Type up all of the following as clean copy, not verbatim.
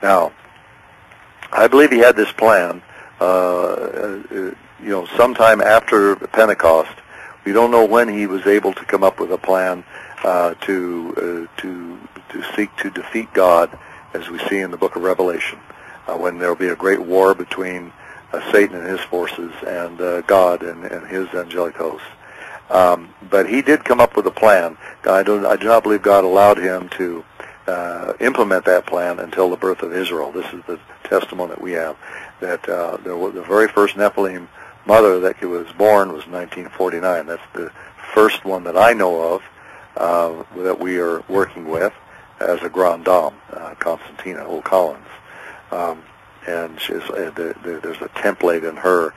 Now, I believe he had this plan, sometime after Pentecost. We don't know when he was able to come up with a plan to seek to defeat God, as we see in the book of Revelation, when there will be a great war between Satan and his forces and God and his angelic hosts. But he did come up with a plan. I do not believe God allowed him to implement that plan until the birth of Israel. This is the testimony that we have, that the very first Nephilim mother that was born was 1949. That's the first one that I know of that we are working with as a grand dame, Constantina O'Collins. And there's a template in her.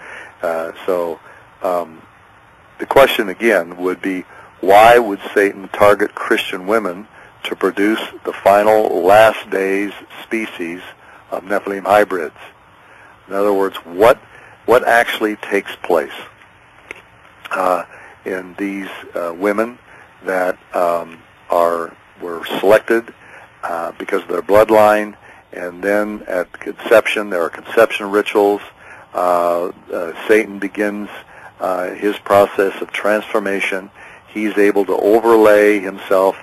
The question again would be, why would Satan target Christian women to produce the final last days species of Nephilim hybrids? In other words, what actually takes place in these women that were selected because of their bloodline, and then at conception there are conception rituals. Satan begins his process of transformation. He's able to overlay himself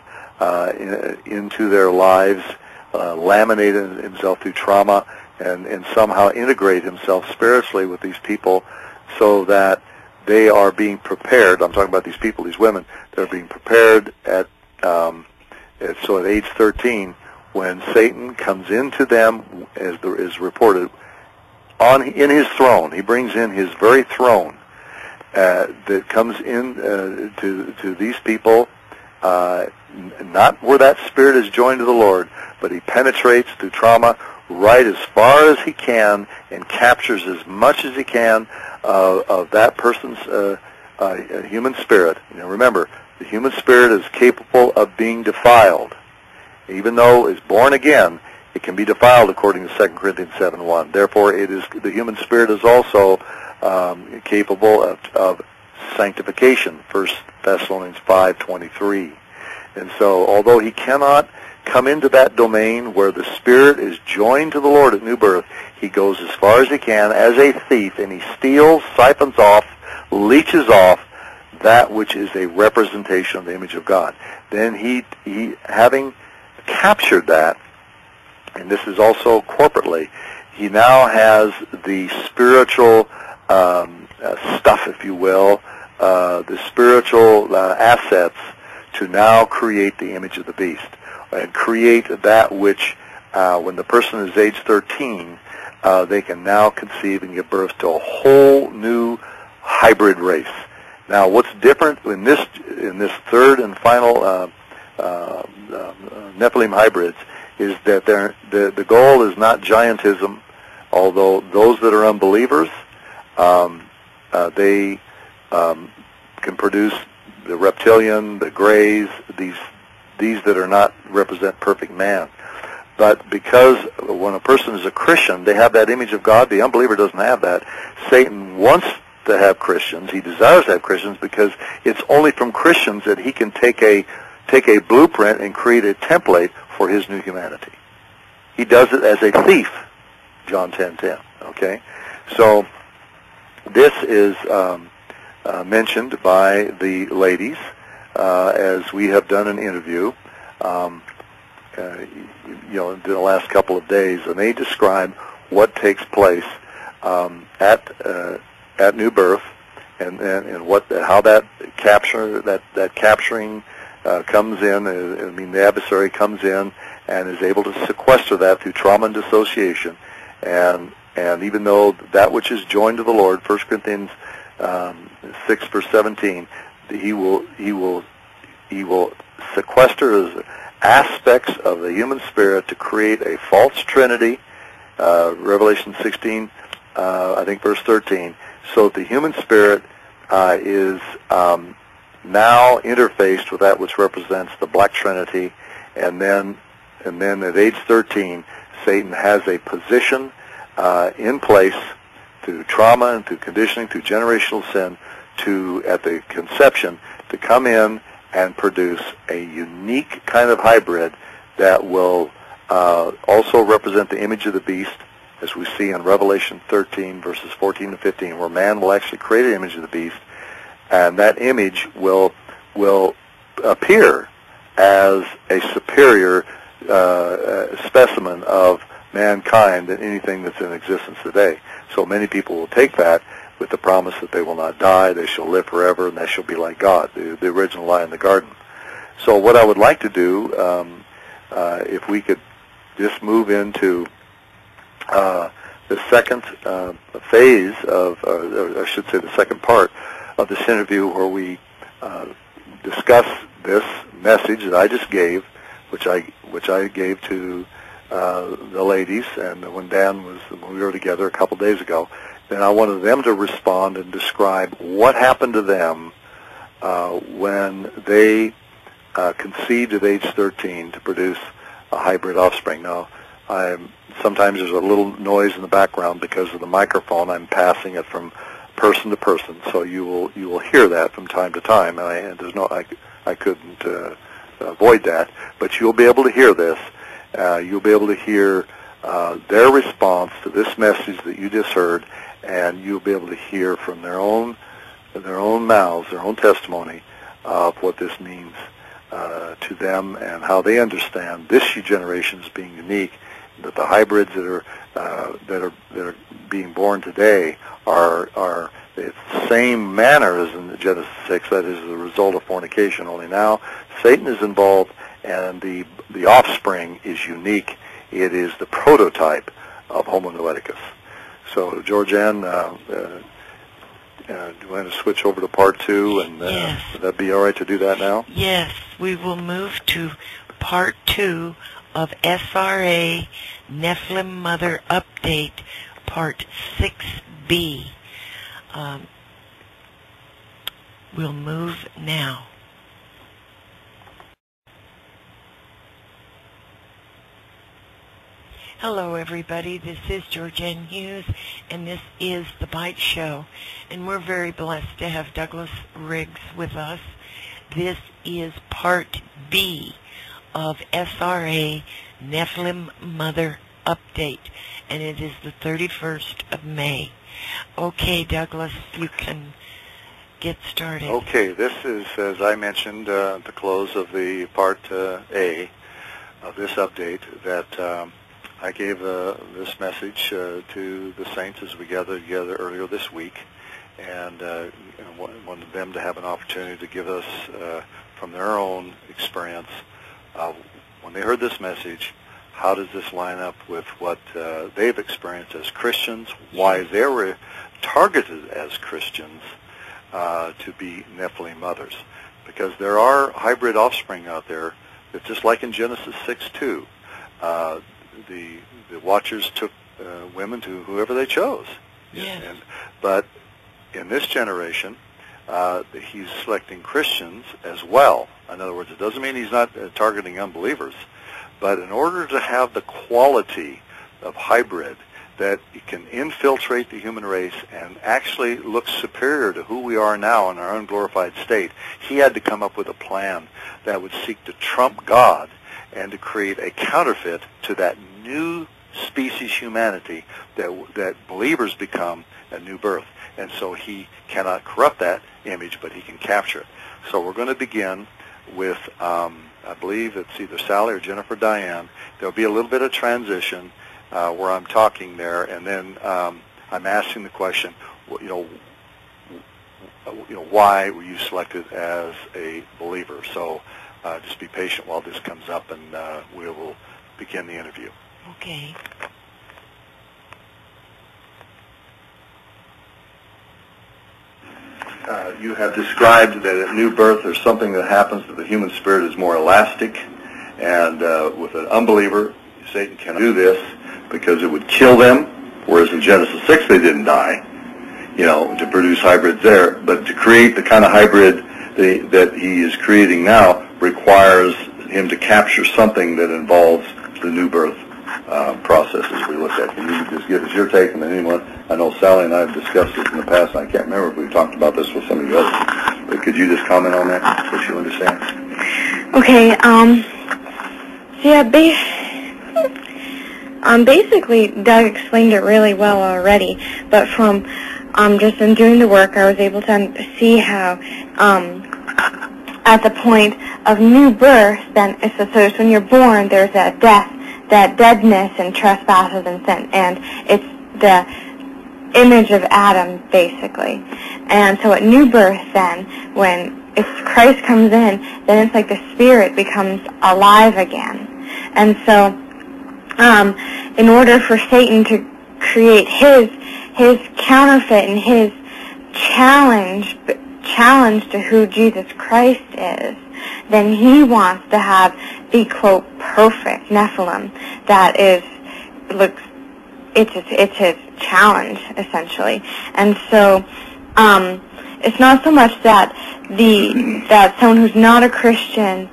into their lives, laminate himself through trauma, and somehow integrate himself spiritually with these people so that they are being prepared. I'm talking about these people, these women. They're being prepared at age 13, when Satan comes into them, as is reported, in his throne. He brings in his very throne that comes in to these people, not where that spirit is joined to the Lord, but he penetrates through trauma right as far as he can and captures as much as he can of that person's human spirit. Remember, the human spirit is capable of being defiled. Even though it's born again, it can be defiled according to 2 Corinthians 7:1. Therefore, the human spirit is also capable of sanctification, 1 Thessalonians 5:23. And so, although he cannot come into that domain where the spirit is joined to the Lord at new birth, he goes as far as he can as a thief, and he steals, siphons off, leeches off that which is a representation of the image of God. Then he having captured that, and this is also corporately, he now has the spiritual stuff, if you will, the spiritual assets to now create the image of the beast and create that which, when the person is age 13, they can now conceive and give birth to a whole new hybrid race. Now, what's different in this third and final Nephilim hybrids is that the goal is not giantism, although those that are unbelievers, they can produce the reptilian, the grays, these that are not represent perfect man. But because when a person is a Christian, they have that image of God. The unbeliever doesn't have that. Satan wants to have Christians. He desires to have Christians because it's only from Christians that he can take a blueprint and create a template for his new humanity. He does it as a thief, John 10:10. Okay, so this is mentioned by the ladies as we have done an interview, in the last couple of days, and they describe what takes place at new birth, and how that capturing comes in. The adversary comes in and is able to sequester that through trauma and dissociation, and even though that which is joined to the Lord, 1 Corinthians 6 verse 17, he will sequester aspects of the human spirit to create a false trinity, Revelation 16, I think verse 13, so the human spirit is now interfaced with that which represents the black trinity, and then at age 13, Satan has a position in place through trauma and through conditioning, through generational sin, at the conception, to come in and produce a unique kind of hybrid that will also represent the image of the beast, as we see in Revelation 13, verses 14 to 15, where man will actually create an image of the beast, and that image will appear as a superior specimen of mankind than anything that's in existence today. So many people will take that with the promise that they will not die, they shall live forever, and they shall be like God, the original lie in the garden. So what I would like to do, if we could just move into the second phase of, or I should say the second part of this interview, where we discuss this message that I just gave, which I gave to the ladies, and when we were together a couple days ago, then I wanted them to respond and describe what happened to them when they conceived at age 13 to produce a hybrid offspring. Now, sometimes there's a little noise in the background because of the microphone. I'm passing it from person to person, so you will hear that from time to time, and I couldn't avoid that. But you'll be able to hear this. You'll be able to hear their response to this message that you just heard, and you'll be able to hear from their own mouths, their own testimony of what this means to them and how they understand this generation as being unique. That the hybrids that are being born today are the same manner as in Genesis 6. That is the result of fornication. Only now Satan is involved, and the offspring is unique. It is the prototype of Homo noeticus. So, Georgianne, do you want to switch over to part 2? And yes. Would that be all right to do that now? Yes, we will move to part 2 of SRA Nephilim Mother Update, part 6B. We'll move now. Hello everybody, this is Georgianne Hughes, and this is The Bite Show, and we're very blessed to have Douglas Riggs with us. This is part B of SRA Nephilim Mother Update, and it is the 31st of May. Okay, Douglas, you can get started. Okay, this is, as I mentioned at the close of the part A of this update, that I gave this message to the saints as we gathered together earlier this week, and wanted them to have an opportunity to give us, from their own experience, when they heard this message, how does this line up with what they've experienced as Christians, why they were targeted as Christians to be Nephilim mothers. Because there are hybrid offspring out there that, just like in Genesis 6:2, the watchers took women to whoever they chose. Yes. But in this generation, he's selecting Christians as well. In other words, it doesn't mean he's not targeting unbelievers, but in order to have the quality of hybrid that can infiltrate the human race and actually look superior to who we are now in our unglorified state, he had to come up with a plan that would seek to trump God and to create a counterfeit to that new species humanity that believers become at new birth. And so he cannot corrupt that image, but he can capture it. So we're going to begin with, I believe it's either Sally or Jennifer Diane. There'll be a little bit of transition where I'm talking there, and then I'm asking the question, why were you selected as a believer? So just be patient while this comes up, and we will begin the interview. Okay. You have described that at new birth there's something that happens that the human spirit is more elastic, and with an unbeliever, Satan can do this because it would kill them, whereas in Genesis 6 they didn't die, to produce hybrids there. But to create the kind of hybrid that he is creating now requires him to capture something that involves the new birth process, as we looked at. Can you just give us your take, and then anyone? I know Sally and I have discussed this in the past, and I can't remember if we've talked about this with some of you others, but could you just comment on that, so you understand? Okay, Basically, Doug explained it really well already, but from just in doing the work, I was able to see how at the point of new birth, then so when you're born, there's that death, that deadness and trespasses and sin, and it's the image of Adam, basically. And so at new birth, then, if Christ comes in, then it's like the spirit becomes alive again. And so, in order for Satan to create his counterfeit and his challenge to who Jesus Christ is, then he wants to have the, quote, perfect Nephilim that it's his challenge, essentially. And so, it's not so much that that someone who's not a Christian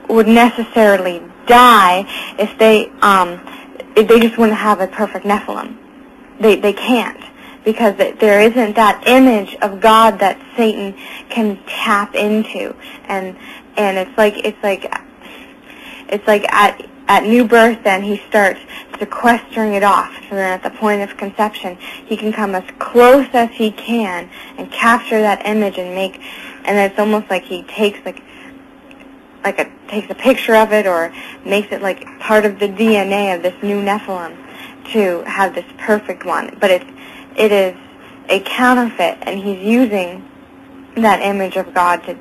would necessarily die if they just wouldn't have a perfect Nephilim. They can't, because there isn't that image of God that Satan can tap into, and it's like at new birth, then he starts sequestering it off. So then at the point of conception, he can come as close as he can and capture that image and it's almost like he takes takes a picture of it, or makes it like part of the DNA of this new Nephilim to have this perfect one. But it is a counterfeit, and he's using that image of God to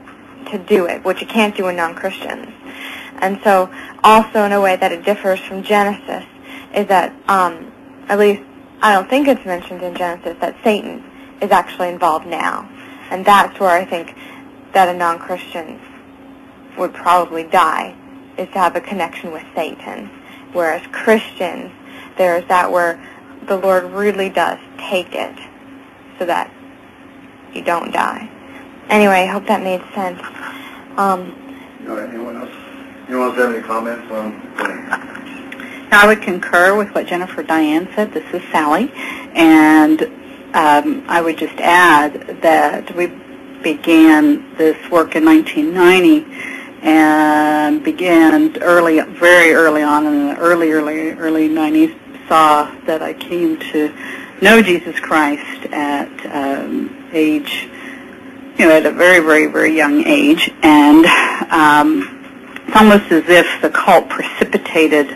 do it, which you can't do in non-Christians. And so, also in a way that it differs from Genesis, is that, at least I don't think it's mentioned in Genesis, that Satan is actually involved now. And that's where I think that a non-Christian would probably die, is to have a connection with Satan. Whereas Christians, there's that where the Lord really does take it so that you don't die. Anyway, I hope that made sense. Anyone else? Anyone else have any comments on that? I would concur with what Jennifer Diane said. This is Sally, and I would just add that we began this work in 1990 and began very early on in the early 90s, saw that I came to know Jesus Christ at age, at a very, very, very young age, and it's almost as if the cult precipitated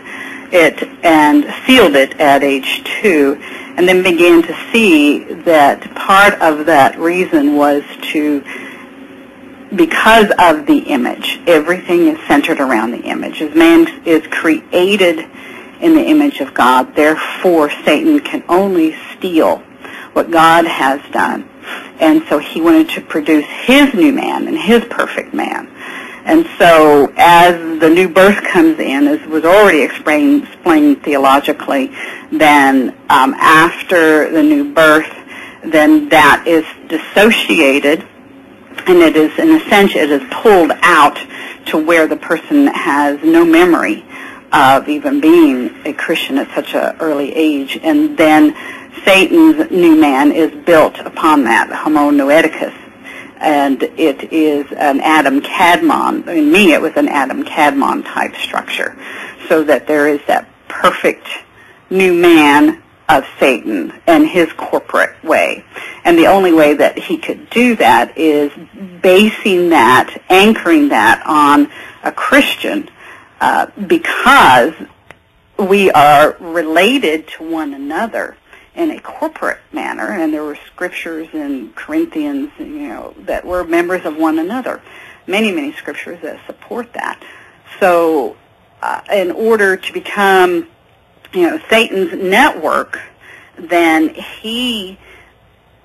it and sealed it at age 2, and then began to see that part of that reason was because of the image. Everything is centered around the image. As man is created in the image of God, therefore Satan can only steal what God has done. And so he wanted to produce his new man and his perfect man. And so as the new birth comes in, as was already explained theologically, then after the new birth, then that is dissociated, and it is, in a sense, it is pulled out to where the person has no memory of even being a Christian at such an early age. And then Satan's new man is built upon that, homo noeticus. And it is an Adam-Kadmon. In me, it was an Adam-Kadmon type structure, so that there is that perfect new man of Satan and his corporate way. And the only way that he could do that is basing that, anchoring that on a Christian, because we are related to one another in a corporate manner, and there were scriptures in Corinthians, that were members of one another. Many, many scriptures that support that. So, in order to become, Satan's network, then he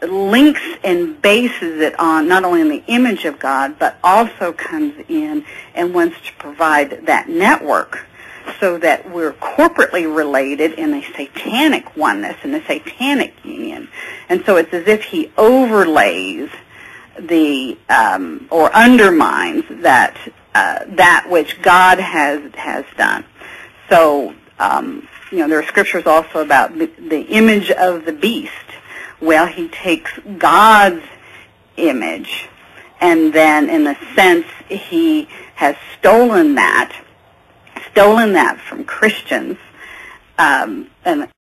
links and bases it on not only the image of God, but also comes in and wants to provide that network, so that we're corporately related in a satanic oneness, in a satanic union. And so it's as if he overlays or undermines that which God has done. So, there are scriptures also about the image of the beast. Well, he takes God's image, and then, in a sense, he has stolen that from Christians, and